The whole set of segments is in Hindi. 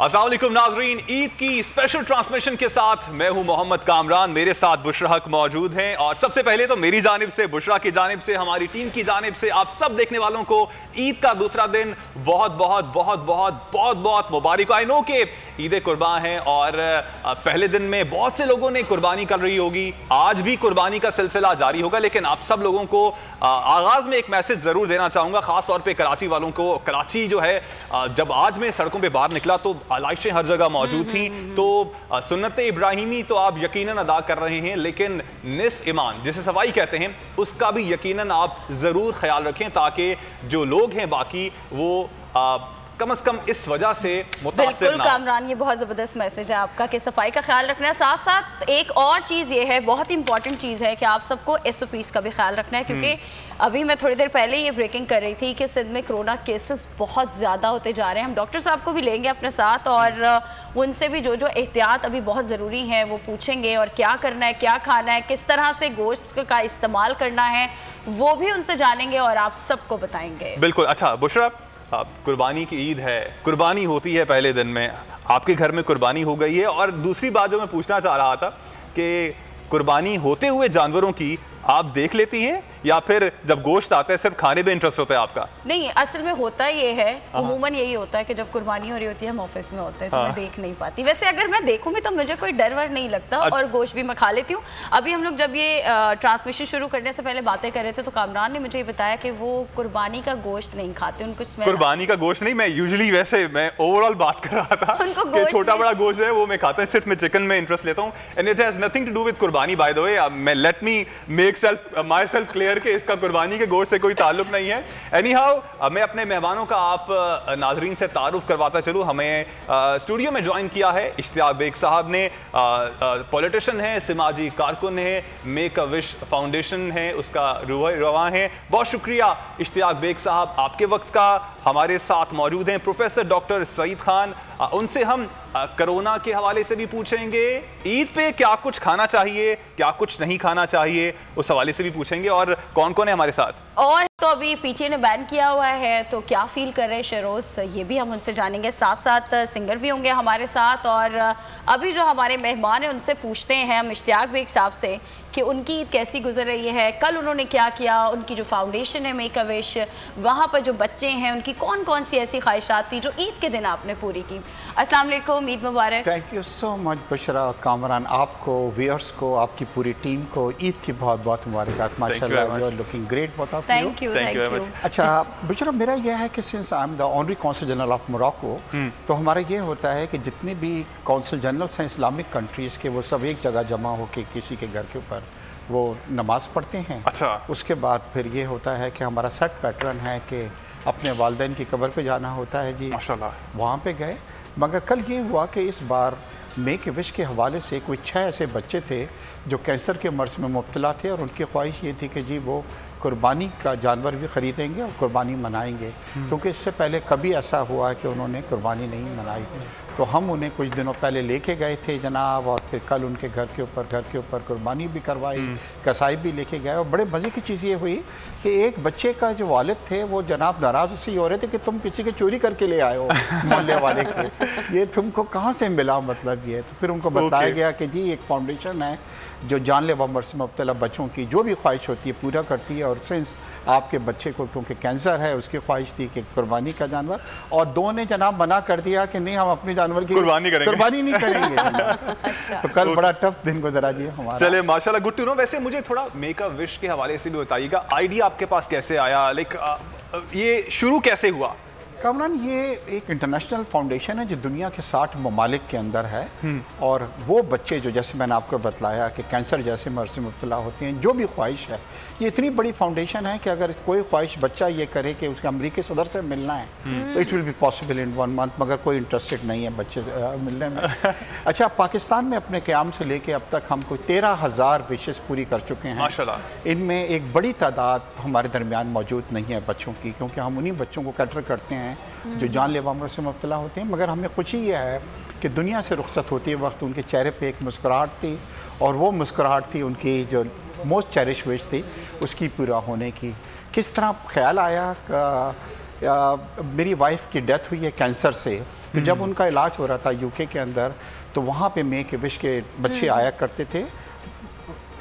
अस्सलाम वालेकुम नाजरीन, ईद की स्पेशल ट्रांसमिशन के साथ मैं हूं मोहम्मद कामरान, मेरे साथ बुशरा हक मौजूद हैं। और सबसे पहले तो मेरी जानिब से, बुशरा की जानिब से, हमारी टीम की जानिब से आप सब देखने वालों को ईद का दूसरा दिन बहुत बहुत बहुत बहुत बहुत बहुत मुबारक। आई नो कि ईद कुर्बान है और पहले दिन में बहुत से लोगों ने कुर्बानी कर रही होगी, आज भी कुर्बानी का सिलसिला जारी होगा। लेकिन आप सब लोगों को आगाज में एक मैसेज जरूर देना चाहूंगा, खास तौर पे कराची वालों को। कराची जो है, जब आज मैं सड़कों पे बाहर निकला तो आलाइशें हर जगह मौजूद थी। तो सुन्नत इब्राहिमी तो आप यकीनन अदा कर रहे हैं, लेकिन निस्फ ईमान जिसे सफाई कहते हैं उसका भी यकीनन आप जरूर ख्याल रखें, ताकि जो लोग हैं बाकी वो कम से कम इस वजह से मुतासिर बिल्कुल कामरान, ये बहुत ज़बरदस्त मैसेज है आपका कि सफाई का ख्याल रखना है। साथ साथ एक और चीज़ ये है, बहुत इंपॉर्टेंट चीज़ है कि आप सबको SOPs का भी ख्याल रखना है, क्योंकि अभी मैं थोड़ी देर पहले ये ब्रेकिंग कर रही थी कि सिंध में कोरोना केसेस बहुत ज़्यादा होते जा रहे हैं। हम डॉक्टर साहब को भी लेंगे अपने साथ और उनसे भी जो जो एहतियात अभी बहुत ज़रूरी है वो पूछेंगे, और क्या करना है, क्या खाना है, किस तरह से गोश्त का इस्तेमाल करना है, वो भी उनसे जानेंगे और आप सबको बताएंगे। बिल्कुल। अच्छा बुशरा, कुर्बानी की ईद है, कुर्बानी होती है पहले दिन में, आपके घर में कुर्बानी हो गई है। और दूसरी बात जो मैं पूछना चाह रहा था कि कुर्बानी होते हुए जानवरों की आप देख लेती हैं या फिर जब गोश्त आता है सिर्फ खाने में इंटरेस्ट होता है आपका? नहीं, असल में होता ये है, उमूमन यही होता है कि जब कुर्बानी हो रही होती है, हम ऑफिस में होते हैं तो मैं देख नहीं पाती। वैसे अगर मैं देखूंगी तो मुझे कोई डर वर नहीं लगता और गोश्त भी मैं खा लेती हूँ। अभी हम लोग जब ये ट्रांसमिशन शुरू करने से पहले बातें कर रहे थे तो कामरान ने मुझे ये बताया कि वो कुर्बानी का गोश्त नहीं खाते, उनको स्मेल। कुर्बानी का गोश्त नहीं, मैं यूजुअली वैसे मैं ओवरऑल बात कर रहा था। उनको छोटा बड़ा गोश्त है वो मैं खाता हूँ, सिर्फ मैं चिकन में इंटरेस्ट लेता हूँ। And it has nothing to do with qurbani, by the way. मैं let me make myself clear कि इसका कुर्बानी के गोश्त से कोई ताल्लुक नहीं है। एनी हाउ, मैं अपने मेहमानों का आप नाजरीन से तारुफ करवाता चलूँ। हमें स्टूडियो में ज्वाइन किया है इश्तियाक बेग साहब ने, पॉलिटिशियन है, समाजी कारकुन है, मेक अ विश फाउंडेशन है उसका रवा है। बहुत शुक्रिया इश्तियाक बेग साहब, आपके वक्त का हमारे साथ मौजूद हैं प्रोफेसर डॉक्टर सईद खान। उनसे हम कोरोना के हवाले से भी पूछेंगे, ईद पे क्या कुछ खाना चाहिए, क्या कुछ नहीं खाना चाहिए, उस हवाले से भी पूछेंगे। और कौन कौन है हमारे साथ? और तो अभी पीछे ने बैन किया हुआ है तो क्या फील कर रहे हैं शरोज, ये भी हम उनसे जानेंगे। साथ साथ सिंगर भी होंगे हमारे साथ। और अभी जो हमारे मेहमान हैं उनसे पूछते हैं हम इश्तियाक बेग साहब से कि उनकी ईद कैसी गुजर रही है, कल उन्होंने क्या किया, उनकी जो फाउंडेशन है मेक अ विश, वहाँ पर जो बच्चे हैं उनकी कौन कौन सी ऐसी ख्वाहिशात थी जो ईद के दिन आपने पूरी की। अस्सलाम वालेकुम, ईद मुबारक। Thank you so much Bushra, Kamran, आपको, व्यूअर्स को, आपकी पूरी टीम को ईद की बहुत बहुत मुबारकात। माशाल्लाह, यू आर लुकिंग ग्रेट। बहुत थैंक यू। अच्छा बुशरा, मेरा यह है कि since I am the honorary consul general of Morocco, तो हमारा ये होता है कि जितने भी कौंसल जनरल्स हैं इस्लामिक कंट्रीज़ के, वो सब एक जगह जमा होकर किसी के घर के ऊपर वो नमाज पढ़ते हैं। अच्छा। उसके बाद फिर ये होता है कि हमारा सेट पैटर्न है कि अपने वालिदैन की कब्र पे जाना होता है जी, माशाल्लाह। वहाँ पे गए। मगर कल ये हुआ कि इस बार मेक विश के हवाले से कोई 6 ऐसे बच्चे थे जो कैंसर के मर्ज में मुब्तला थे, और उनकी ख्वाहिश ये थी कि जी वो कुर्बानी का जानवर भी ख़रीदेंगे और कुर्बानी मनाएंगे, क्योंकि इससे पहले कभी ऐसा हुआ है कि उन्होंने कुर्बानी नहीं मनाई। तो हम उन्हें कुछ दिनों पहले लेके गए थे जनाब, और फिर कल उनके घर के ऊपर कुर्बानी भी करवाई, कसाई भी लेके गए। और बड़े मज़े की चीज़ ये हुई कि एक बच्चे का जो वालिद थे वो जनाब नाराज़ उससे हो रहे थे कि तुम किसी के चोरी करके ले आए हो मोहल्ले वाले के, ये तुमको कहाँ से मिला, मतलब ये। तो फिर उनको बताया गया कि जी एक फाउंडेशन है जो जानलेवा मर्ज से मुब्तला बच्चों की जो भी ख्वाहिश होती है पूरा करती है। और सिंस आपके बच्चे को क्योंकि कैंसर है, उसकी ख्वाहिश थी कि कुर्बानी का जानवर, और दो ने जनाब मना कर दिया कि नहीं हम अपने जानवर की कुर्बानी नहीं करेंगे। अच्छा। तो कल बड़ा टफ दिन गुजरा जी हमारा। चले माशाल्लाह, गुड टू नो। वैसे मुझे थोड़ा मेक अ विश के हवाले से भी बताइएगा, आइडिया आपके पास कैसे आया, लाइक ये शुरू कैसे हुआ? कामरान, ये एक इंटरनेशनल फाउंडेशन है जो दुनिया के 60 ममालिक के अंदर है, और वो बच्चे जो जैसे मैंने आपको बतलाया कि कैंसर जैसे मर्ज से मुब्तला होते हैं, जो भी ख्वाहिश है, ये इतनी बड़ी फाउंडेशन है कि अगर कोई ख्वाहिश बच्चा ये करे कि उसके अमरीकी सदर से मिलना है तो it will be possible in 1 month, मगर कोई इंटरेस्टेड नहीं है बच्चे मिलने में। अच्छा, पाकिस्तान में अपने क़याम से लेके अब तक हम कोई 13,000 विशेष पूरी कर चुके हैं माशाल्लाह। इनमें एक बड़ी तादाद हमारे दरमियान मौजूद नहीं है बच्चों की, क्योंकि हम उन्हीं बच्चों को कैटर करते हैं जो जानलेवा मर्ज से मुब्तला होते हैं। मगर हमें खुशी यह है कि दुनिया से रुखसत होती वक्त उनके चेहरे पे एक मुस्कुराहट थी, और वो मुस्कुराहट थी उनकी जो मोस्ट चेरिश विश थी उसकी पूरा होने की। किस तरह ख्याल आया मेरी वाइफ की डेथ हुई है कैंसर से, तो जब उनका इलाज हो रहा था यूके के अंदर, तो वहाँ पे मेक ए विश के बच्चे आया करते थे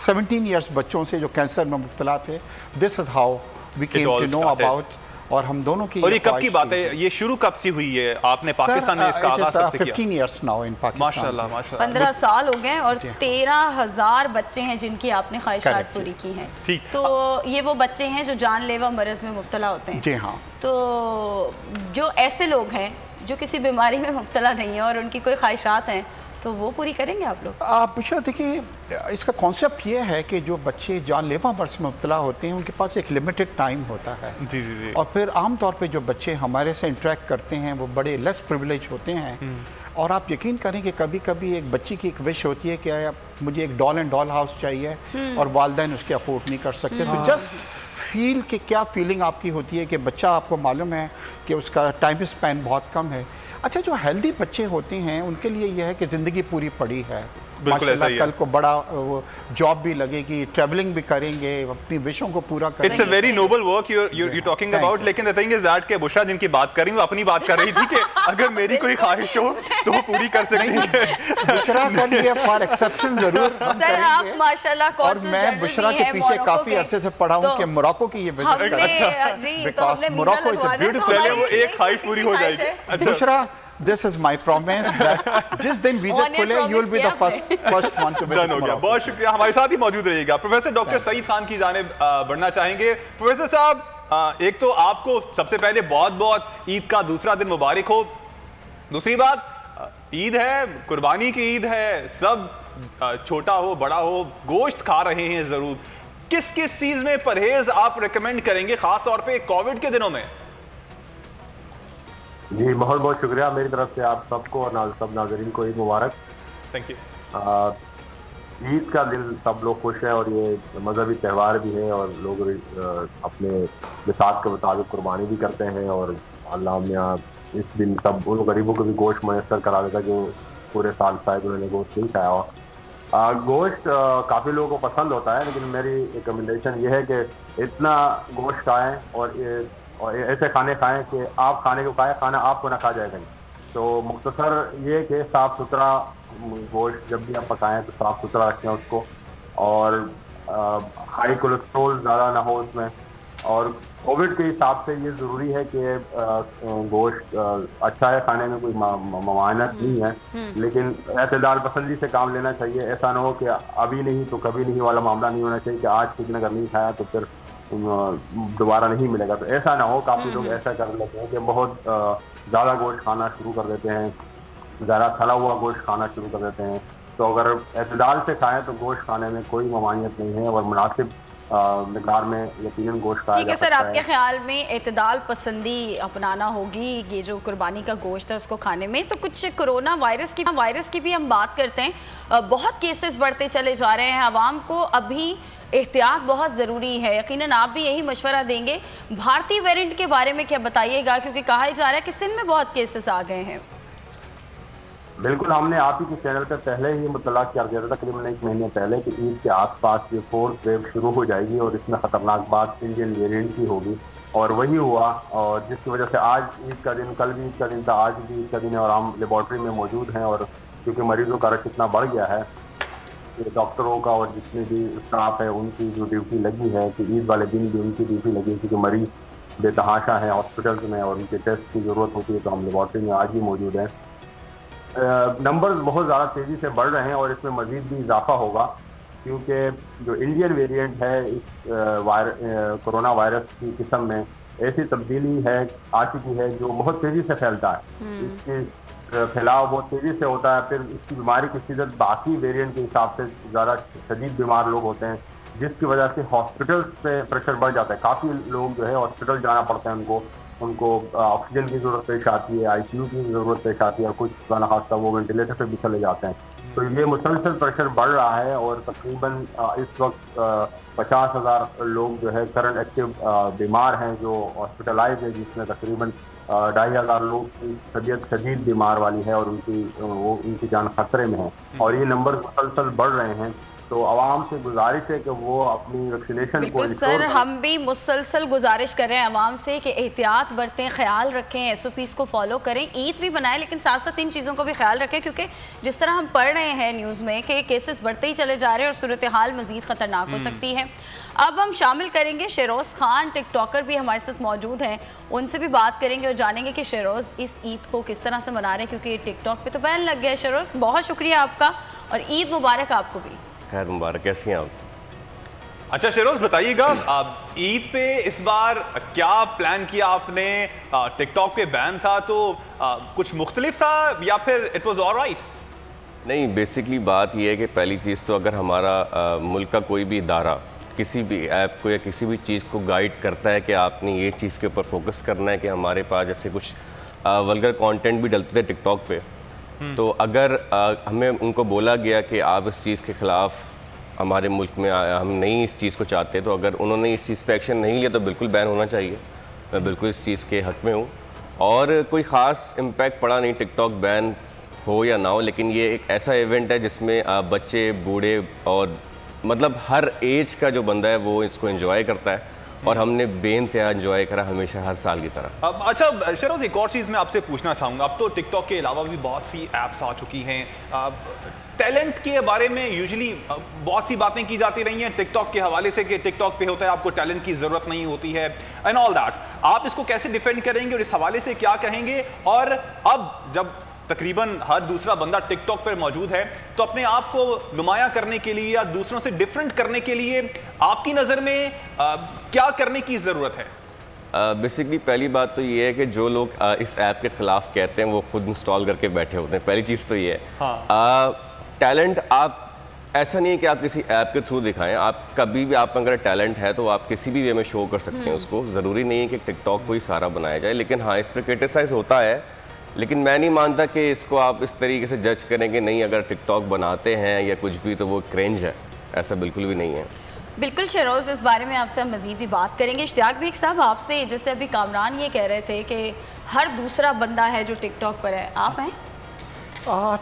17 इयर्स बच्चों से जो कैंसर में मुब्तला थे। This is how we came to know about, और हम दोनों की। और ये कब की बात है, ये शुरू कब से हुई है? आपने पाकिस्तान में इसका आगाज कब से किया? 15 इयर्स नाउ इन पाकिस्तान। माशाल्लाह माशाल्लाह, 15 साल हो गए और 13,000 बच्चे हैं जिनकी आपने ख्वाहिशात पूरी की हैं। ठीक, तो ये वो बच्चे हैं जो जानलेवा मरज में मुब्तला होते हैं। जी हाँ। तो जो ऐसे लोग हैं जो किसी बीमारी में मुब्तला नहीं है और उनकी कोई ख्वाहिशात हैं, तो वो पूरी करेंगे आप लोग? आप देखिए, इसका कॉन्सेप्ट ये है कि जो बच्चे जानलेवा मर्ज में मुब्तला होते हैं उनके पास एक लिमिटेड टाइम होता है। जी जी जी। और फिर आमतौर पे जो बच्चे हमारे से इंटरेक्ट करते हैं वो बड़े लेस प्रिविलेज होते हैं। और आप यकीन करें कि कभी कभी एक बच्ची की एक विश होती है कि मुझे एक डॉल एंड डॉल हाउस चाहिए, और वालिदैन उसके अफोर्ड नहीं कर सकते। तो जस्ट फील कि क्या फीलिंग आपकी होती है कि बच्चा, आपको मालूम है कि उसका टाइम स्पैन बहुत कम है। अच्छा, जो हेल्दी बच्चे होते हैं उनके लिए यह है कि ज़िंदगी पूरी पड़ी है, माशाल्लाह कल को बड़ा जॉब भी लगेगी, ट्रैवलिंग भी करेंगे, अपनी विशों को पूरा करेंगे। It's a very noble work you talking about. लेकिन द थिंग इज दैट के बुशरा जिनकी बात कर रही हूँ, अपनी बात कर रही थी कि अगर मेरी कोई ख्वाहिश हो तो वो पूरी कर सकती है। बुशरा के लिए फॉर एक्सेप्शन जरूर सर आप माशाल्लाह। और मैं बुशरा के पीछे काफी अरसे से पढ़ा हूँ कि मोरक्को की ये विजिट करें। Morocco is a beautiful. चलिए वो एक ख्वाहिश पूरी हो जाएगी। Bushra, this is my promise that जिस दिन वीजा खुले you will be the first one to visit Morocco। बहुत शुक्रिया, हमारे साथ ही मौजूद रहिएगा। प्रोफेसर डॉक्टर सईद खान की जानिब बढ़ना चाहेंगे। प्रोफेसर साहब, एक तो आपको सबसे पहले बहुत बहुत ईद का दूसरा दिन मुबारक हो। दूसरी बात, ईद है, कुर्बानी की ईद है, सब छोटा हो बड़ा हो गोश्त खा रहे हैं जरूर। किस किस चीज में परहेज आप रिकमेंड करेंगे, खास तौर पे कोविड के दिनों में? जी बहुत बहुत शुक्रिया मेरी तरफ से आप सबको और सब नाज़रीन को ईद मुबारक। Thank you. ईद का दिन सब लोग खुश हैं और ये मजहबी त्यौहार भी है और लोग अपने मिसाक के मुताबिक कुर्बानी भी करते हैं। और अल्लाह मियाँ इस दिन सब उन गरीबों को भी गोश्त मैसर करा देता जो पूरे साल शायद उन्होंने गोश्त नहीं खाया हो। गोश्त काफ़ी लोगों को पसंद होता है, लेकिन मेरी रिकमेंडेशन ये है कि इतना गोश्त खाएँ और ऐसे खाने खाएं कि आप खाने को खाएं, खाना आपको ना खा जाएगा नहीं। तो मुख्तसर ये कि साफ़ सुथरा गोश्त जब भी आप पकाएं तो साफ़ सुथरा रखें उसको, और हाई कोलेस्ट्रोल ज़्यादा ना हो उसमें। और कोविड के हिसाब से ये ज़रूरी है कि गोश्त अच्छा है, खाने में कोई ममानत नहीं है, लेकिन एतदाल पसंदी से काम लेना चाहिए। ऐसा ना हो कि अभी नहीं तो कभी नहीं वाला मामला नहीं होना चाहिए कि आज किसी ने अगर नहीं खाया तो फिर दोबारा नहीं मिलेगा। तो ऐसा ना हो। काफ़ी लोग ऐसा कर लेते हैं कि बहुत ज़्यादा गोश्त खाना शुरू कर देते हैं, ज़्यादा तला हुआ गोश्त खाना शुरू कर देते हैं। तो अगर एतदाल से खाएं तो गोश्त खाने में कोई ममानियत नहीं है और मुनासिब मिक़दार में यकीनन गोश्त खाया ठीक है सर, आपके ख्याल में एतदाल पसंदी अपनाना होगी ये जो कुर्बानी का गोश्त है उसको खाने में। तो कुछ कोरोना वायरस की भी हम बात करते हैं, बहुत केसेस बढ़ते चले जा रहे हैं, आवाम को अभी एहतियात बहुत ज़रूरी है। यकीनन आप भी यही मशवरा देंगे। भारतीय वेरिएंट के बारे में क्या बताइएगा, क्योंकि कहा जा रहा है कि सिंध में बहुत केसेस आ गए हैं। बिल्कुल, हमने आप ही के चैनल पर पहले ही मुतला किया गया था तकरीबन 1 महीने पहले कि ईद के आसपास ये 4th वेव शुरू हो जाएगी और इसमें ख़तरनाक बात इंडियन वेरिएंट की होगी, और वही हुआ। और जिसकी वजह से आज ईद का दिन, कल भी ईद का दिन था, आज भी ईद का दिन है और हम लेबॉर्ट्री में मौजूद हैं। और क्योंकि मरीजों का रश इतना बढ़ गया है, डॉक्टरों का और जितने भी स्टाफ है उनकी जो ड्यूटी लगी है कि ईद वाले दिन भी उनकी ड्यूटी लगी है, क्योंकि मरीज बेतहाशा हैं हॉस्पिटल्स में और उनके टेस्ट की ज़रूरत होती है। तो हम लेबॉर्ट्री में आज भी मौजूद हैं। नंबर्स बहुत ज़्यादा तेज़ी से बढ़ रहे हैं और इसमें मज़ीद भी इजाफा होगा, क्योंकि जो इंडियन वेरिएंट है इस कोरोना वायरस की किस्म में ऐसी तब्दीली है आ चुकी है जो बहुत तेज़ी से फैलता है। इसकी फैलाव बहुत तेज़ी से होता है, फिर इसकी बीमारी की शिद्दत बाकी वेरिएंट के हिसाब से ज़्यादा शदीद बीमार लोग होते हैं, जिसकी वजह से हॉस्पिटल्स पे प्रेशर बढ़ जाता है। काफ़ी लोग जो है हॉस्पिटल जाना पड़ता है, उनको ऑक्सीजन की ज़रूरत पेश आती है, ICU की ज़रूरत पेश आती है, और कुछ खाना खासा वो वेंटिलेटर पे भी चले जाते हैं। तो ये मुसलसल प्रेशर बढ़ रहा है और तकरीबन इस वक्त 50,000 लोग जो है करंट एक्टिव बीमार हैं जो हॉस्पिटलाइज है, जिसमें तकरीबन 2,500 लोग की तबीयत शदीद बीमार वाली है और उनकी जान खतरे में है और ये नंबर मुसलसल बढ़ रहे हैं। तो आवाम से गुजारिश है कि वो अपनी वैक्सीनेशन को बिल्कुल सर, हम भी मुसलसल गुजारिश कर रहे हैं आवाम से कि एहतियात बरतें, ख्याल रखें, SOPs को फॉलो करें, ईद भी बनाएं, लेकिन साथ साथ इन चीज़ों को भी ख्याल रखें, क्योंकि जिस तरह हम पढ़ रहे हैं न्यूज़ में कि केसेस बढ़ते ही चले जा रहे हैं और सूरत हाल मज़ीद ख़तरनाक हो सकती है। अब हम शामिल करेंगे शेरोज़ खान, टिकटॉकर भी हमारे साथ मौजूद हैं, उनसे भी बात करेंगे और जानेंगे कि शेरोज़ इस ईद को किस तरह से मना रहे हैं, क्योंकि टिकटॉक पे तो बैन लग गया है। शेरोज़, बहुत शुक्रिया आपका और ईद मुबारक आपको भी। खैर मुबारक, कैसी हैं आप? अच्छा शेरोज़, बताइएगा ईद पे इस बार क्या प्लान किया आपने? टिकटॉक पे बैन था तो कुछ मुख्तलिफ था या फिर इट वाज ऑलराइट? नहीं, बेसिकली बात यह है कि पहली चीज़ तो अगर हमारा मुल्क का कोई भी इदारा किसी भी ऐप को या किसी भी चीज़ को गाइड करता है कि आपने ये चीज़ के ऊपर फोकस करना है, कि हमारे पास जैसे कुछ वल्गर कंटेंट भी डलते थे टिकटॉक पे, तो अगर हमें उनको बोला गया कि आप इस चीज़ के ख़िलाफ़ हमारे मुल्क में हम नहीं इस चीज़ को चाहते, तो अगर उन्होंने इस चीज़ पे एक्शन नहीं लिया तो बिल्कुल बैन होना चाहिए। मैं बिल्कुल इस चीज़ के हक़ में हूँ और कोई ख़ास इम्पैक्ट पड़ा नहीं, टिकटॉक बैन हो या ना हो, लेकिन ये एक ऐसा इवेंट है जिसमें बच्चे, बूढ़े और मतलब हर एज का जो बंदा है वो इसको एंजॉय करता है और हमने बेइंतहा एंजॉय करा हमेशा हर साल की तरह। अब अच्छा शेरोज़, एक और चीज़ मैं आपसे पूछना चाहूँगा, अब तो टिकटॉक के अलावा भी बहुत सी ऐप्स आ चुकी हैं, टैलेंट के बारे में यूजुअली बहुत सी बातें की जाती रही हैं टिकटॉक के हवाले से कि टिकटॉक पे होता है, आपको टैलेंट की ज़रूरत नहीं होती है एंड ऑल दैट। आप इसको कैसे डिफेंड करेंगे और इस हवाले से क्या कहेंगे? और अब जब तकरीबन हर दूसरा बंदा टिकटॉक पर मौजूद है, तो अपने आप को नुमाया करने के लिए या दूसरों से डिफरेंट करने के लिए आपकी नज़र में क्या करने की ज़रूरत है? बेसिकली पहली बात तो ये है कि जो लोग इस ऐप के ख़िलाफ़ कहते हैं वो खुद इंस्टॉल करके बैठे होते हैं। पहली चीज़ तो ये है। हाँ। टैलेंट आप ऐसा नहीं है कि आप किसी ऐप के थ्रू दिखाएं, आप कभी भी, आप अगर टैलेंट है तो आप किसी भी वे में शो कर सकते हैं उसको। ज़रूरी नहीं है कि टिकटॉक को ही सारा बनाया जाए, लेकिन हाँ इस पर क्रिटिसाइज़ होता है, लेकिन मैं नहीं मानता कि इसको आप इस तरीके से जज करें कि नहीं अगर टिकटॉक बनाते हैं या कुछ भी तो वो क्रेंज है, ऐसा बिल्कुल भी नहीं है। बिल्कुल शेरोज़, इस बारे में आपसे हम मज़ीद भी बात करेंगे। इश्तियाक बेग साहब, आपसे जैसे अभी कामरान ये कह रहे थे कि हर दूसरा बंदा है जो टिकटॉक पर है, आप हैं?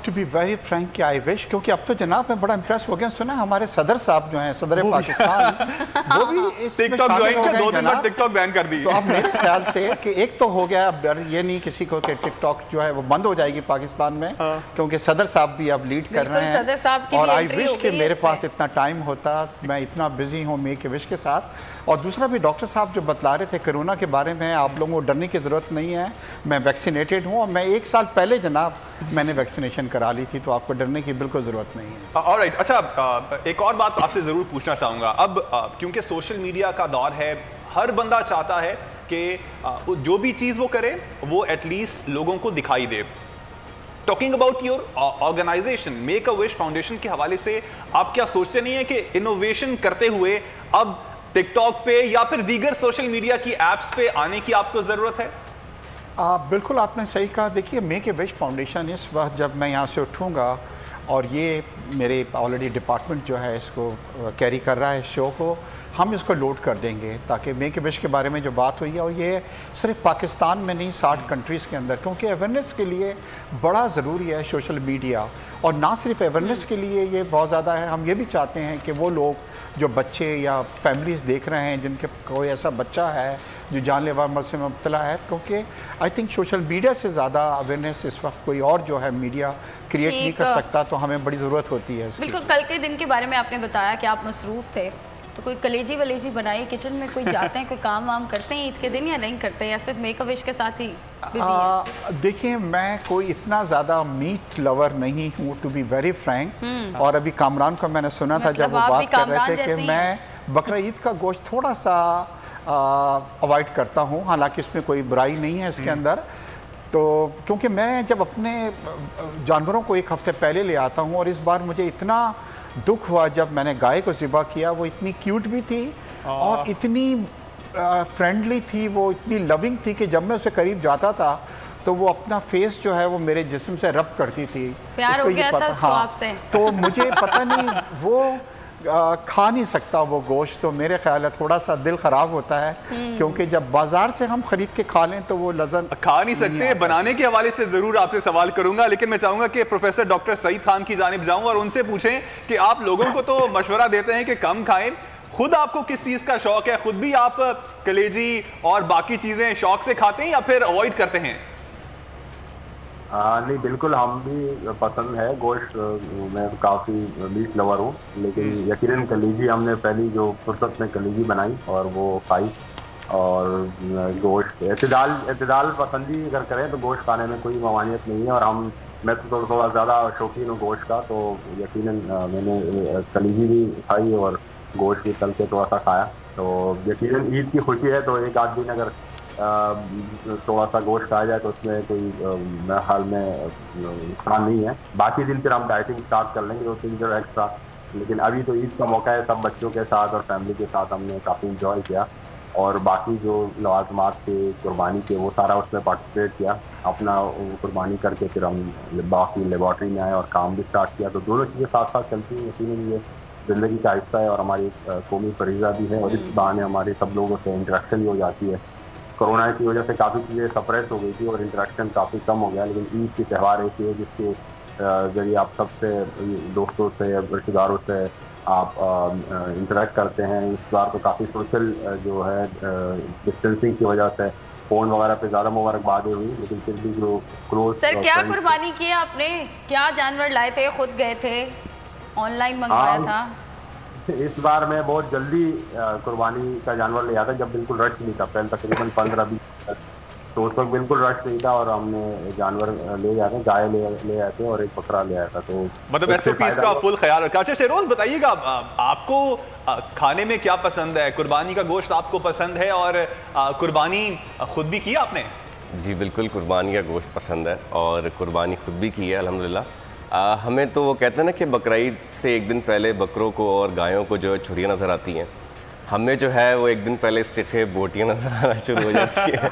टू बी वेरी फ्रैंक कि आई विश, क्योंकि अब तो जनाब मैं बड़ा इम्प्रेस हो गया, सुना हमारे सदर साहब जो हैं, सदर पाकिस्तान, वो भी इस टिकटॉक ज्वाइन कर, 2 दिन बाद टिकटॉक बैन कर दी। तो अब मेरे ख्याल से कि एक तो हो गया, अब ये नहीं किसी को कि टिकटॉक जो है वो बंद हो जाएगी पाकिस्तान में, क्योंकि सदर साहब भी अब लीड कर रहे हैं और आई विश कि मेरे पास इतना टाइम होता, मैं इतना बिजी हूँ मेक ए विश के साथ। और दूसरा भी डॉक्टर साहब जो बतला रहे थे कोरोना के बारे में, आप लोगों को डरने की ज़रूरत नहीं है, मैं वैक्सीनेटेड हूँ और मैं 1 साल पहले जनाब मैंने वैक्सीनेशन करा ली थी, तो आपको डरने की बिल्कुल ज़रूरत नहीं है। ऑलराइट, अच्छा एक और बात आपसे ज़रूर पूछना चाहूँगा। अब क्योंकि सोशल मीडिया का दौर है, हर बंदा चाहता है कि जो भी चीज़ वो करे वो एटलीस्ट लोगों को दिखाई दे। Talking about your organization make a wish foundation के हवाले से आप क्या सोचते नहीं है कि इनोवेशन करते हुए अब टिकटॉक पे या फिर दीगर सोशल मीडिया की एप्स पे आने की आपको ज़रूरत है? बिल्कुल आपने सही कहा। देखिए मेक ए विश फाउंडेशन इस वक्त जब मैं यहाँ से उठूँगा और ये मेरे ऑलरेडी डिपार्टमेंट जो है इसको कैरी कर रहा है शो को, हम इसको लोड कर देंगे ताकि मेक ए विश के बारे में जो बात हुई है, और ये सिर्फ पाकिस्तान में नहीं 60 कंट्रीज़ के अंदर, क्योंकि अवेयरनेस के लिए बड़ा ज़रूरी है सोशल मीडिया। और ना सिर्फ अवेयरनेस के लिए ये बहुत ज़्यादा है, हम ये भी चाहते हैं कि वो लोग जो बच्चे या फैमिलीज़ देख रहे हैं जिनके कोई ऐसा बच्चा है जो जानलेवा मर्ज से मुब्तला है, क्योंकि आई थिंक सोशल मीडिया से ज़्यादा अवेयरनेस इस वक्त कोई और जो है मीडिया क्रिएट नहीं कर सकता, तो हमें बड़ी ज़रूरत होती है। बिल्कुल, कल के दिन के बारे में आपने बताया कि आप मसरूफ़ थे, तो कोई कलेजी वलेजी बनाई किचन में, कोई जाते हैं कोई काम वाम करते हैं ईद के दिन या नहीं करते, या सिर्फ मेक अ विश के साथ ही बिजी हैं? देखिए मैं कोई इतना ज़्यादा मीट लवर नहीं हूँ, टू बी वेरी फ्रैंक। और अभी कामरान को मैंने सुना था जब वो बात कर रहे थे कि मैं बकरा ईद का गोश्त थोड़ा सा अवॉइड करता हूँ, हालांकि इसमें कोई बुराई नहीं है इसके अंदर, तो क्योंकि मैं जब अपने जानवरों को 1 हफ्ते पहले ले आता हूँ, और इस बार मुझे इतना दुख हुआ जब मैंने गाय को ज़िबा किया, वो इतनी क्यूट भी थी और इतनी फ्रेंडली थी, वो इतनी लविंग थी कि जब मैं उससे करीब जाता था तो वो अपना फेस जो है वो मेरे जिस्म से रब करती थी। प्यार हो गया था उसको आपसे। तो मुझे पता नहीं वो खा नहीं सकता वो गोश्त, तो मेरे ख्याल है थोड़ा सा दिल ख़राब होता है, क्योंकि जब बाजार से हम खरीद के खा लें तो वो लज़्ज़त खा नहीं सकते। बनाने के हवाले से ज़रूर आपसे सवाल करूंगा, लेकिन मैं चाहूंगा कि प्रोफेसर डॉक्टर सईद खान की जानिब जाऊं और उनसे पूछें कि आप लोगों को तो मशवरा देते हैं कि कम खाएं, खुद आपको किस चीज़ का शौक है? खुद भी आप कलेजी और बाकी चीज़ें शौक से खाते हैं या फिर अवॉइड करते हैं? नहीं, बिल्कुल हम भी पसंद है गोश्त। मैं काफ़ी मीट लवर हूँ, लेकिन यकीनन कलीजी हमने पहली जो फुर्सत में कलीजी बनाई और वो खाई। और गोश्त एतदाल पसंदी अगर करें तो गोश्त खाने में कोई मवानियत नहीं है। और मैं तो थोड़ा ज़्यादा शौकीन हूँ गोश्त का, तो यकीनन मैंने कलीजी भी खाई और गोश्त भी तल के थोड़ा सा खाया। तो यकीनन ईद की खुशी है, तो एक आध दिन अगर थोड़ा सा गोश्त खाया जाए तो उसमें कोई मेरे ख्याल में नुकसान नहीं है। बाकी दिन फिर हम डाइटिंग स्टार्ट कर लेंगे 2-3 दिन एक्स्ट्रा। लेकिन अभी तो ईद का मौका है, सब बच्चों के साथ और फैमिली के साथ हमने काफ़ी इंजॉय किया। और बाकी जो लवाजमात थे कुर्बानी के, वो सारा उसमें पार्टिसिपेट किया। अपना कुर्बानी करके फिर हम बाकी लेबॉर्ट्री में आए और काम भी स्टार्ट किया। तो दोनों चीज़ें साथ साथ चलती हैं। यकीनन ये ज़िंदगी का हिस्सा है और हमारी कौमी फरीज़ा भी है, और इस बहाने हमारे सब लोगों से इंटरेक्शन भी हो जाती है। कोरोना की वजह से काफ़ी चीज़ें सप्रेस हो गई थी और इंटरेक्शन काफ़ी कम हो गया, लेकिन ईद की त्यौहार ऐसी है जिसके जरिए आप सबसे, दोस्तों से, रिश्तेदारों से आप इंटरेक्ट करते हैं। इस बार तो काफ़ी सोशल जो है डिस्टेंसिंग की वजह से फ़ोन वगैरह पे ज़्यादा मुबारकबादें हुई, लेकिन फिर भी जो क्लोज। सर क्या कुर्बानी की आपने? क्या जानवर लाए थे? खुद गए थे? ऑनलाइन मंगवाया था? इस बार मैं बहुत जल्दी कुर्बानी का जानवर ले आता, जब बिल्कुल रश नहीं था। पहले तकरीबन 15-20 तो उस वक्त बिल्कुल रश नहीं था और हमने जानवर ले जाते, गाय ले आते और एक बकरा ले आया था। तो मतलब SOPs का फुल ख्याल रखा। अच्छा शेरोज बताइएगा, आपको खाने में क्या पसंद है? कुर्बानी का गोश्त आपको पसंद है और कुर्बानी खुद भी की आपने? जी बिल्कुल, कुर्बानी का गोश्त पसंद है और कुर्बानी खुद भी की है अल्हम्दुलिल्लाह। हमें तो वो कहते हैं ना कि बकरीद से एक दिन पहले बकरों को और गायों को जो है छुरियाँ नज़र आती हैं, हमें जो है वो एक दिन पहले सिखे बोटियाँ नज़र आना शुरू हो जाती है।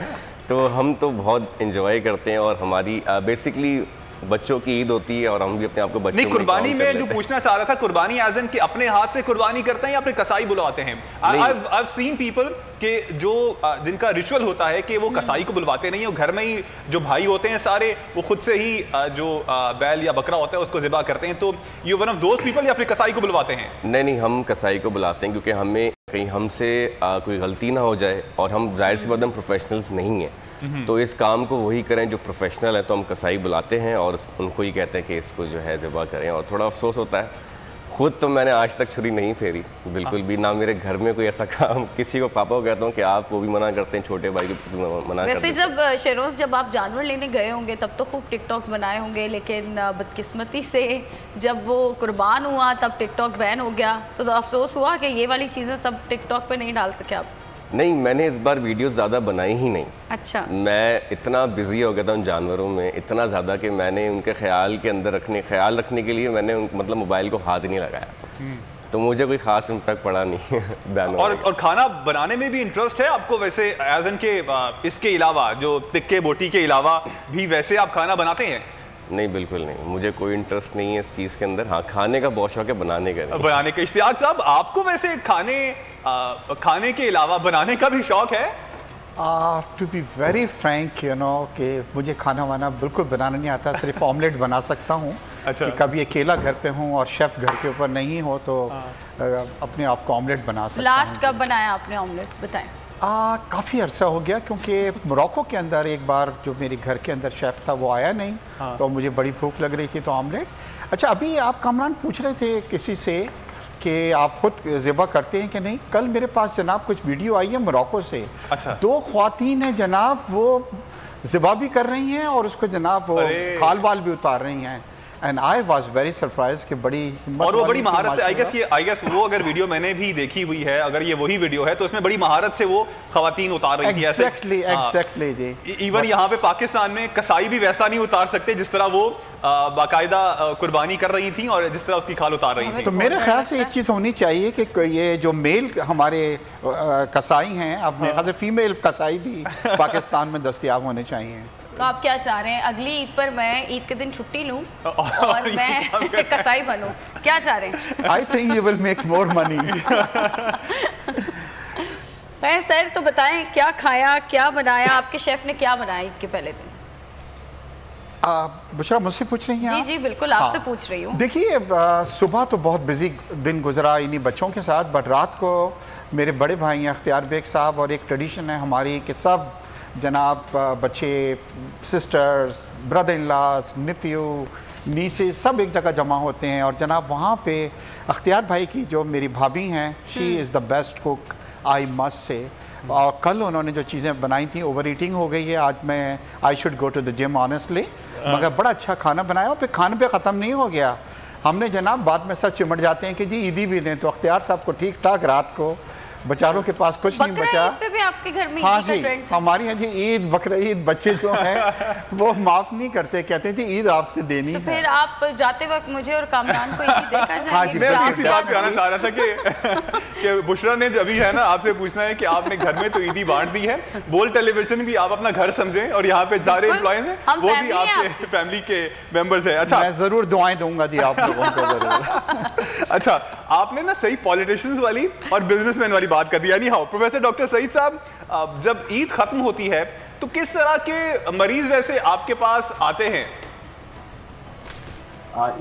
तो हम तो बहुत इंजॉय करते हैं और हमारी बेसिकली बच्चों की ईद होती है और हम भी अपने आप को बच्चों नहीं, कुर्बानी में जो पूछना चाह रहा था, कुर्बानी एज एन कि अपने हाथ से कुर्बानी करते हैं या अपने कसाई बुलवाते हैं? I've seen people कि जो जिनका रिचुअल होता है कि वो कसाई को बुलवाते नहीं है, घर में ही जो भाई होते हैं सारे वो खुद से ही जो बैल या बकरा होता है उसको ज़िबा करते हैं। तो you one of those people या अपने कसाई को बुलवाते हैं? नहीं, हम कसाई को बुलाते हैं, क्योंकि हमें कहीं हमसे कोई गलती ना हो जाए और हम जाहिर सी बात हम प्रोफेशनल्स नहीं हैं, तो इस काम को वही करें जो प्रोफेशनल है। तो हम कसाई बुलाते हैं और उनको ही कहते हैं कि इसको जो है ज़िबा करें। और थोड़ा अफसोस होता है, खुद तो मैंने आज तक छुरी नहीं फेरी बिल्कुल भी, ना मेरे घर में कोई ऐसा काम। किसी को पापा को कहता हूँ कि आप, वो भी मना करते हैं, छोटे भाई को मना करते हैं। वैसे जब शेरोज जब आप जानवर लेने गए होंगे तब तो खूब टिकटॉक्स बनाए होंगे, लेकिन बदकिस्मती से जब वो कुर्बान हुआ तब टिकटॉक बैन हो गया, तो अफसोस हुआ कि ये वाली चीज़ें सब टिकटॉक पे नहीं डाल सके आप? नहीं, मैंने इस बार वीडियोस ज़्यादा बनाई ही नहीं। अच्छा। मैं इतना बिजी हो गया था उन जानवरों में, इतना ज़्यादा कि मैंने उनके ख्याल रखने के लिए मैंने मतलब मोबाइल को हाथ ही नहीं लगाया। तो मुझे कोई खास इम्पैक्ट पड़ा नहीं बैन और खाना बनाने में भी इंटरेस्ट है आपको वैसे एज एन के इसके अलावा, जो तिक्के बोटी के अलावा भी वैसे आप खाना बनाते हैं? नहीं, बिल्कुल नहीं, मुझे कोई इंटरेस्ट नहीं है इस चीज़ के अंदर। हाँ, खाने का बहुत शौक है, बनाने का नहीं। बनाने का। इश्तियाक साहब, आपको वैसे खाने के अलावा बनाने का भी शौक है? टू बी वेरी फ्रैंक कि मुझे खाना वाना बिल्कुल बनाना नहीं आता, सिर्फ ऑमलेट बना सकता हूँ। अच्छा। कि कभी अकेला घर पे हूँ और शेफ़ घर के ऊपर नहीं हो तो अपने आप को ऑमलेट बना सकता हूँ। लास्ट कब बनाया आपने ऑमलेट, बताएं? काफ़ी अर्सा हो गया, क्योंकि मोरक्को के अंदर एक बार जो मेरे घर के अंदर शेफ़ था वो आया नहीं। तो मुझे बड़ी भूख लग रही थी तो ऑमलेट। अच्छा, अभी आप कामरान पूछ रहे थे किसी से कि आप खुद ज़िबा करते हैं कि नहीं। कल मेरे पास जनाब कुछ वीडियो आई है मोरक्को से। अच्छा। 2 ख्वातीन हैं जनाब, वो ज़िबा भी कर रही हैं और उसको जनाब वो खाल बाल भी उतार रही हैं। And I was very surprise कि बड़ी और वो बड़ी महारत से आई गेस वो अगर वीडियो मैंने भी देखी हुई है, अगर ये वही वीडियो है तो उसमें बड़ी महारत से वो खवातीन उतार रही थी। एग्जैक्टली जी। इवन यहाँ पे पाकिस्तान में कसाई भी वैसा नहीं उतार सकते जिस तरह वो बाकायदा कुर्बानी कर रही थी और जिस तरह उसकी खाल उतार रही थी। तो मेरे ख्याल से एक चीज़ होनी चाहिए कि ये जो मेल हमारे कसाई हैं, अब मेरे ख्याल से फीमेल कसाई भी पाकिस्तान में दस्तयाब होने चाहिए। तो आप क्या चाह रहे हैं, अगली ईद पर मैं ईद के दिन छुट्टी लूं और मैं कसाई बनूं, क्या चाह रहे हैं? I think you will make more money. Sir तो बताएं क्या खाया, क्या बनाया, आपके शेफ ने क्या बनाया ईद के पहले दिन? बुशरा मुझसे पूछ रही हैं? जी जी बिल्कुल, आपसे पूछ रही हूँ। देखिए सुबह तो बहुत बिजी दिन गुजरा इन्हीं बच्चों के साथ, बट रात को मेरे बड़े भाई हैं अख्तियार बेग साहब, और एक ट्रेडिशन है हमारी कि सब जनाब बच्चे, sisters, brother in loss, nephew, नीसे सब एक जगह जमा होते हैं, और जनाब वहाँ पे अख्तियार भाई की जो मेरी भाभी हैं, she is the best cook I must say. और कल उन्होंने जो चीज़ें बनाई थी, ओवर ईटिंग हो गई है, आज मैं I should go to the gym honestly, मगर बड़ा अच्छा खाना बनाया, और फिर खाने पे ख़त्म नहीं हो गया। हमने जनाब बाद में सब चिमट जाते हैं कि जी ईदी भी दें, तो अख्तियार साहब को ठीक ठाक रात को बेचारों के पास कुछ नहीं बचा। ईद पे भी आपके घर में हाँ ईद का जी, ट्रेंड था? हमारे यहाँ जी ईद बकरा ईद बच्चे जो हैं वो माफ़ नहीं करते, कहते हैं जी ईद आपसे देनी तो है। फिर आप जाते वक्त मुझे और कामरान को ईद देखा हाँ जाएगी? जी, मैं क्या इसी आप बात क्या कहना चाह रहा था कि बुशरा ने जब भी है ना आपसे पूछना है कि आपने घर में तो ईदी बांट दी है, बोल टेलीविजन भी आप अपना घर समझें, और यहाँ पे सारे एम्प्लॉयज हैं हम वो भी family हैं आपके फैमिली के मेंबर्स हैं। अच्छा, मैं ज़रूर दुआएं दूंगा जी आप लोगों को ज़रूर। अच्छा, आपने ना सही पॉलिटिशियंस वाली और बिजनेसमैन वाली बात कर दी। यानी हाँ प्रोफेसर डॉक्टर सईद साहब, जब ईद खत्म होती है तो किस तरह के मरीज वैसे आपके पास आते हैं?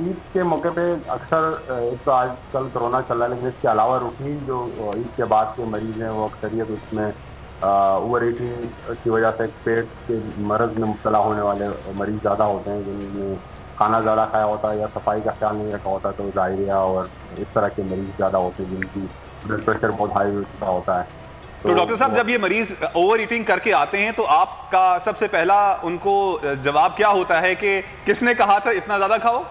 ईद के मौके पे अक्सर एक तो आजकल कोरोना चल रहा है, लेकिन इसके अलावा रूटीन जो ईद के बाद के मरीज हैं वो अक्सरियत उसमें ओवर ईटिंग की वजह से पेट के मरज़ में मुब्तला होने वाले मरीज ज़्यादा होते हैं, जिनमें खाना ज़्यादा खाया होता है या सफाई का ख्याल नहीं रखा होता, तो डायरिया और इस तरह के मरीज ज़्यादा होते हैं जिनकी ब्लड प्रेशर बहुत हाई हो चुका होता है। तो डॉक्टर साहब, जब ये मरीज ओवर ईटिंग करके आते हैं तो आपका सबसे पहला उनको जवाब क्या होता है कि किसने कहा था इतना ज़्यादा खाओ?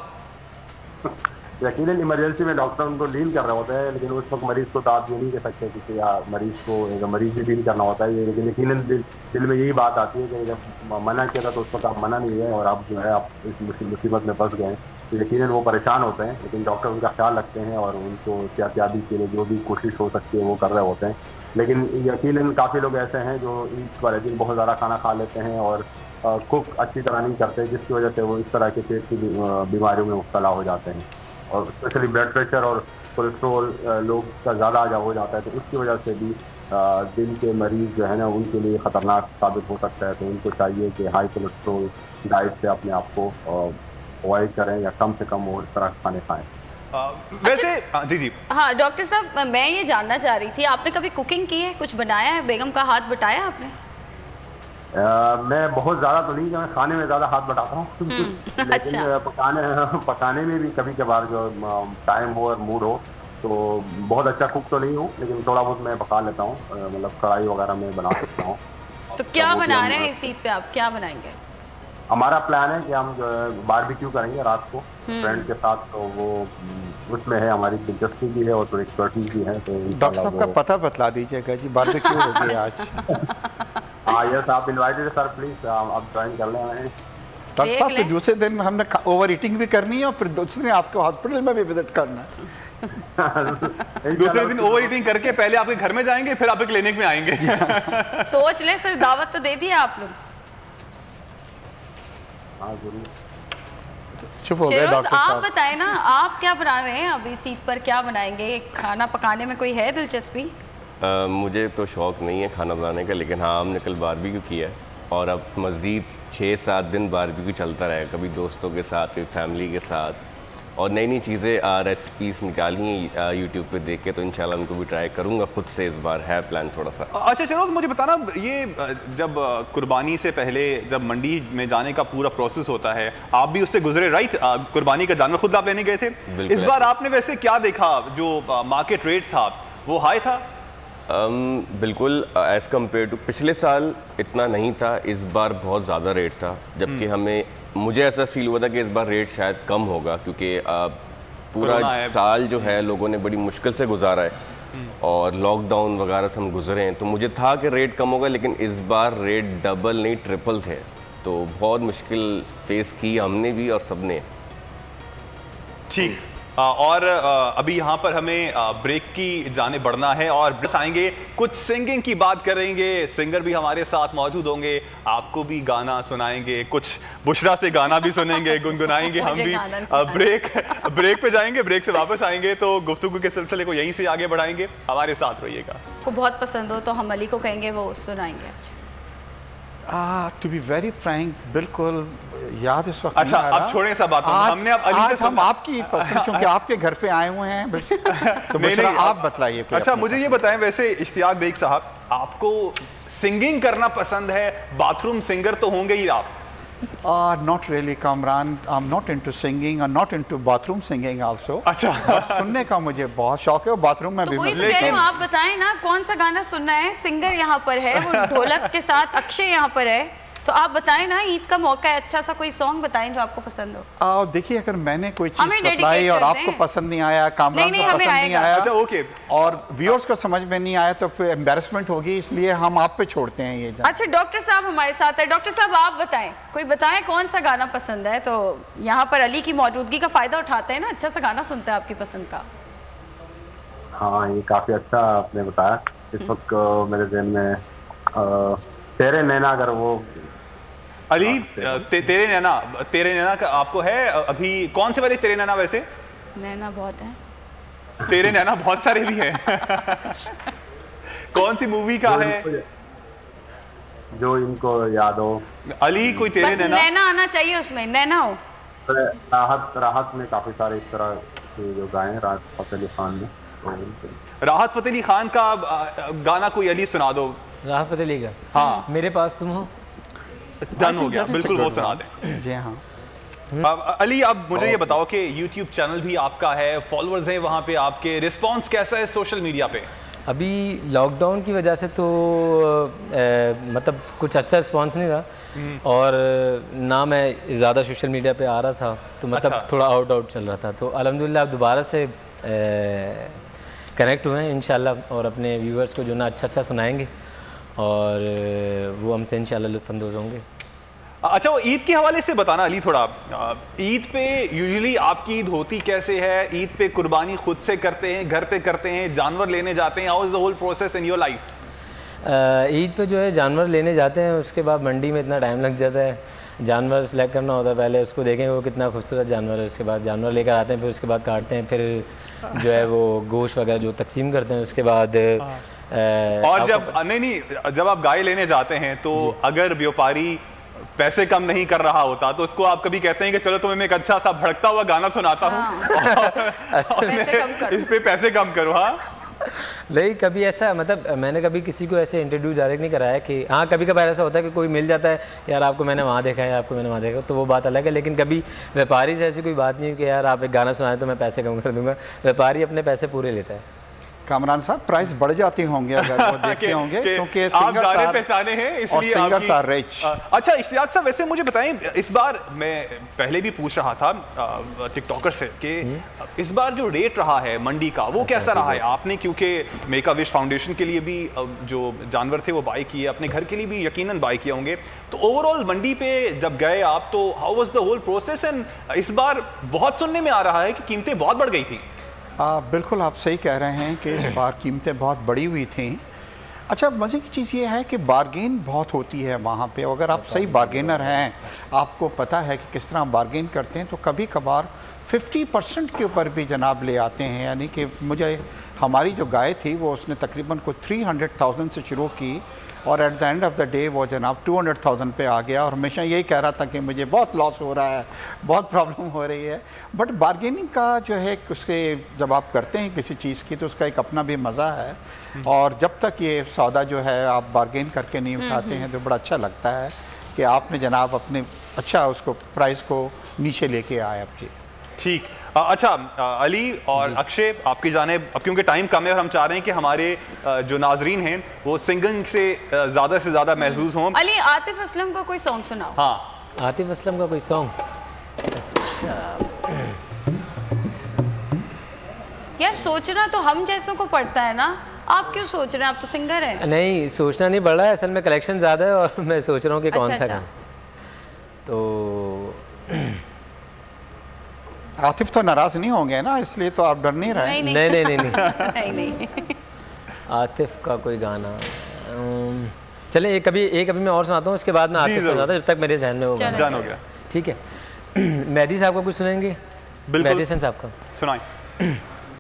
यकीनन इमरजेंसी में डॉक्टर उनको डील कर रहे होते हैं, लेकिन उस वक्त मरीज को तो आप ये नहीं कह सकते कि या मरीज को मरीज भी डील करना होता है, लेकिन यकीनन दिल में यही बात आती है कि जब मना किया था तो उस वक्त आप मना नहीं है और आप जो है आप इस मुसीबत में फंस गए, तो यकीनन वो परेशान होते हैं, लेकिन डॉक्टर उनका ख्याल रखते हैं और उनको एहतियाती के लिए जो भी कोशिश हो सकती है वो कर रहे होते हैं। लेकिन यकीनन काफ़ी लोग ऐसे हैं जो ईद वाले दिन बहुत ज़्यादा खाना खा लेते हैं और कुक अच्छी तरह नहीं करते, जिसकी वजह से वो इस तरह के पेट की बीमारियों में मुब्तला हो जाते हैं, और स्पेशली ब्लड प्रेशर और कोलेस्ट्रोल लोग का ज़्यादा हो जाता है, तो उसकी वजह से भी दिल के मरीज़ जो है ना उनके लिए ख़तरनाक साबित हो सकता है। तो उनको चाहिए कि हाई कोलेस्ट्रोल डाइट से अपने आप को अवॉइड करें या कम से कम वो इस तरह खाने खाएँ। वैसे जी जी हाँ डॉक्टर साहब, मैं ये जानना चाह रही थी, आपने कभी कुकिंग की है, कुछ बनाया है, बेगम का हाथ बटाया आपने? मैं बहुत ज़्यादा तो नहीं, मैं खाने में ज़्यादा हाथ बटाता हूँ लेकिन अच्छा। पकाने में भी कभी कभार जो टाइम हो और मूड हो तो बहुत अच्छा कुक तो नहीं हूँ, लेकिन थोड़ा बहुत मैं पका लेता हूँ, मतलब कढ़ाई वगैरह में बना सकता हूँ। तो क्या बना रहे हैं इस ईद पे, आप क्या बनाएंगे? हमारा प्लान है कि हम बारबेक्यू करेंगे रात को फ्रेंड के साथ, तो वो उसमें है हमारी दिलचस्पी भी है और थोड़ी एक्सपर्टीज भी है। तो डॉक्टर साहब का पता बतला दीजिएगा जी, बारबेक्यू हो गया आज। हाँ यस, आप इनवाइटेड सर, प्लीज आप ज्वाइन कर लें। डॉक्टर साहब फिर दूसरे दिन हमने ओवर ईटिंग भी करनी है और फिर दूसरे दिन आपको हॉस्पिटल में भी विजिट करना है। दूसरे दिन ओवर ईटिंग करके पहले आपके घर में जाएंगे, फिर आपके क्लिनिक में आएंगे। सोच ले सर, दावत तो दे दी आप लोग। हाँ जरूर। चुप हो गए डॉक्टर आप साहब। बताएं ना, आप क्या बना रहे हैं अभी इस ईद पर, क्या बनाएंगे? खाना पकाने में कोई है दिलचस्पी? मुझे तो शौक़ नहीं है खाना बनाने का, लेकिन हाँ हमने कल बारबेक्यू किया है और अब मज़ीद 6-7 दिन बारबेक्यू चलता रहेगा, कभी दोस्तों के साथ, कभी फैमिली के साथ, और नई नई चीज़ें रेसिपीज़ निकाली हैं यूट्यूब पे देख के, तो इंशाल्लाह उनको भी ट्राई करूँगा खुद से, इस बार है प्लान थोड़ा सा। अच्छा चलो मुझे बताना, ये जब कुर्बानी से पहले जब मंडी में जाने का पूरा प्रोसेस होता है, आप भी उससे गुजरे राइट? कुर्बानी का जानवर खुद आप लेने गए थे, इस बार आपने वैसे क्या देखा? जो मार्केट रेट था वो हाई था? बिल्कुल, एज़ कम्पेयर टू पिछले साल इतना नहीं था, इस बार बहुत ज़्यादा रेट था, जबकि मुझे ऐसा फील हुआ था कि इस बार रेट शायद कम होगा, क्योंकि पूरा साल जो है लोगों ने बड़ी मुश्किल से गुजारा है और लॉकडाउन वगैरह से हम गुजरे हैं, तो मुझे था कि रेट कम होगा, लेकिन इस बार रेट डबल नहीं ट्रिपल थे, तो बहुत मुश्किल फेस की हमने भी और सबने। ठीक, और अभी यहाँ पर हमें ब्रेक की जाने बढ़ना है और आएंगे, कुछ सिंगिंग की बात करेंगे, सिंगर भी हमारे साथ मौजूद होंगे, आपको भी गाना सुनाएंगे, कुछ बुशरा से गाना भी सुनेंगे, गुनगुनाएंगे हम भी। ब्रेक पे जाएंगे, ब्रेक से वापस आएंगे तो गुफ्तगू के सिलसिले को यहीं से आगे बढ़ाएंगे, हमारे साथ रहिएगा। को बहुत पसंद हो तो हम अली को कहेंगे वो सुनाएंगे। टू बी वेरी फ्रैंक, बिल्कुल याद इस वक्त अच्छा, अब छोड़ें सब बात, हमने अब अली से हम आपकी पसंद क्योंकि आपके घर पे आए हुए हैं तो नहीं, आप बतलाइए। अच्छा मुझे ये बताएं, वैसे इश्तियाक बेग साहब, आपको सिंगिंग करना पसंद है, बाथरूम सिंगर तो होंगे ही आप? Not really, Kamran. I'm not into singing and not into bathroom singing also. अच्छा, सुनने का मुझे बहुत शौक है और बाथरूम में भी। लेकिन आप बताएं ना कौन सा गाना सुनना है? सिंगर यहाँ पर है, वो ढोलक के साथ अक्षय यहाँ पर है, तो आप बताएं ना, ईद का मौका है, अच्छा सा कोई सॉन्ग बताएं जो आपको पसंद हो। देखिए अगर मैंने कोई चीज बताई और आपको पसंद नहीं आया, कामरान को पसंद नहीं आया, अच्छा ओके, और व्यूअर्स को समझ में नहीं आया तो फिर एम्बैरेसमेंट होगी, इसलिए हम आप पे छोड़ते हैं ये। अच्छा डॉक्टर साहब हमारे साथ है, डॉक्टर साहब आप बताएं, कोई बताएं कौन सा गाना पसंद है? तो यहाँ पर अली की मौजूदगी का फायदा उठाते हैं ना, अच्छा सा गाना सुनते हैं आपकी पसंद का। हाँ ये काफी अच्छा आपने बताया। इस वक्त मेरे ज़हन में तेरे नैना, अगर वो अली तेरे नैना का आपको है अभी? कौन से वाले तेरे नैना? वैसे नैना बहुत है, तेरे नैना बहुत सारे भी हैं। कौन सी मूवी का है जो इनको याद हो? अली कोई तेरे नैना आना चाहिए उसमें, नैना हो। राहत में काफी सारे इस तरह के जो गाए राहत फतेह अली खान ने, तो राहत फतेह अली खान का गाना कोई अली सुना दो। राहत फतेह अली का? हाँ, मेरे पास तुम हो, डन हो गया, बिल्कुल वो सुना दें। जी हाँ। अली अब मुझे ये बताओ कि YouTube चैनल भी आपका है, फॉलोअर्स हैं वहाँ पे आपके, रिस्पांस कैसा है सोशल मीडिया पे? अभी लॉकडाउन की वजह से तो मतलब कुछ अच्छा रिस्पांस नहीं रहा और ना मैं ज़्यादा सोशल मीडिया पे आ रहा था, तो मतलब अच्छा। थोड़ा आउट चल रहा था, तो अल्हम्दुलिल्लाह अब दोबारा से कनेक्ट हुए हैं इंशाल्लाह और अपने व्यूअर्स को जो ना अच्छा सुनाएंगे और वो हमसे इंशाल्लाह लुत्फ़अंदोज़ होंगे। अच्छा वो ईद के हवाले से बताना अली थोड़ा, ईद पे यूजुअली आपकी ईद होती कैसे है? ईद पे कुर्बानी खुद से करते हैं, घर पे करते हैं, जानवर लेने जाते हैं? How is the whole process in your life? Eid पे जो है जानवर लेने जाते हैं, उसके बाद मंडी में इतना टाइम लग जाता है, जानवर सेलेक्ट करना होता है, पहले उसको देखेंगे वो कितना खूबसूरत जानवर है, उसके बाद जानवर लेकर आते हैं, फिर उसके बाद काटते हैं, फिर जो है वो गोश्त वगैरह जो तकसीम करते हैं, उसके बाद और जब आप गाय लेने जाते हैं तो अगर व्यापारी पैसे कम नहीं कर रहा होता तो उसको आप कभी कहते हैं कि चलो तुम्हें मैं एक अच्छा सा भड़कता हुआ गाना सुनाता हूँ इस पे पैसे कम करो? हाँ नहीं, कभी ऐसा मतलब मैंने कभी किसी को ऐसे इंट्रोड्यूस डायरेक्ट नहीं कराया कि हाँ, कभी कभार ऐसा होता है कि कोई मिल जाता है, यार आपको मैंने वहाँ देखा है, आपको मैंने वहाँ देखा, तो वो बात अलग है, लेकिन कभी व्यापारी से ऐसी कोई बात नहीं कि यार आप एक गाना सुनाए तो मैं पैसे कम कर दूंगा। व्यापारी अपने पैसे पूरे लेता है। कामरान साहब प्राइस बढ़ जाते होंगे अगर वो देखते होंगे क्योंकि आप जाने पहचाने हैं इसलिए सिंगर्स आर रिच। अच्छा इश्तियाक साहब, वैसे मुझे बताएं, इस बार मैं पहले भी पूछ रहा था टिकटॉकर से कि इस बार जो रेट रहा है मंडी का वो कैसा रहा है? आपने क्योंकि मेक अ विश फाउंडेशन के लिए भी जो जानवर थे वो बाय किए, अपने घर के लिए भी यकीनन बाय किए होंगे, तो ओवरऑल मंडी पे जब गए आप तो how was the whole process? And इस बार बहुत सुनने में आ रहा है कि कीमतें बहुत बढ़ गई थी। बिल्कुल आप सही कह रहे हैं कि इस बार कीमतें बहुत बढ़ी हुई थी। अच्छा मज़े की चीज़ ये है कि बार्गेन बहुत होती है वहाँ पे, अगर आप सही बार्गेनर हैं, आपको पता है कि किस तरह बार्गेन करते हैं, तो कभी कभार 50% के ऊपर भी जनाब ले आते हैं। यानी कि मुझे हमारी जो गाय थी वो उसने तकरीबन को 300,000 से शुरू की और at the end of the day वो जनाब 200,000 पे आ गया और हमेशा यही कह रहा था कि मुझे बहुत लॉस हो रहा है, बहुत प्रॉब्लम हो रही है। बट बार्गेनिंग का जो है उसके जब आप करते हैं किसी चीज़ की तो उसका एक अपना भी मज़ा है, और जब तक ये सौदा जो है आप बार्गेन करके नहीं उठाते हैं तो बड़ा अच्छा लगता है कि आपने जनाब अपने अच्छा उसको प्राइस को नीचे लेके आए अब। जी ठीक। अच्छा अली और अक्षय, आपकी जानिब, अब क्योंकि टाइम कम है और हम चाह रहे हैं कि हमारे जो नाजरीन हैं वो सिंगिंग से ज़्यादा महसूस हों। अली आतिफ असलम का कोई सॉन्ग सुनाओ। हाँ, आतिफ असलम का कोई सॉन्ग? यार सोचना तो हम जैसों को पड़ता है ना, आप क्यों सोच रहे हैं? आप तो सिंगर हैं। नहीं, सोचना नहीं पड़ रहा है, असल में कलेक्शन ज़्यादा है और मैं सोच रहा हूँ कि कौन सा गाना। तो आतिफ तो नाराज नहीं होंगे ना, इसलिए तो आप डर नहीं रहे। नहीं नहीं नहीं नहीं नहीं नहीं आतिफ का कोई गाना चले एक अभी मैं और सुनाता हूँ, उसके बाद मैं आतिफ को सुनाता हूँ, जब तक मेरे जहन में वो गाना डन हो गया। ठीक है। मेहदी साहब का कुछ सुनेंगे? बिल्कुल। मेहदी हसन साहब का सुनाएं।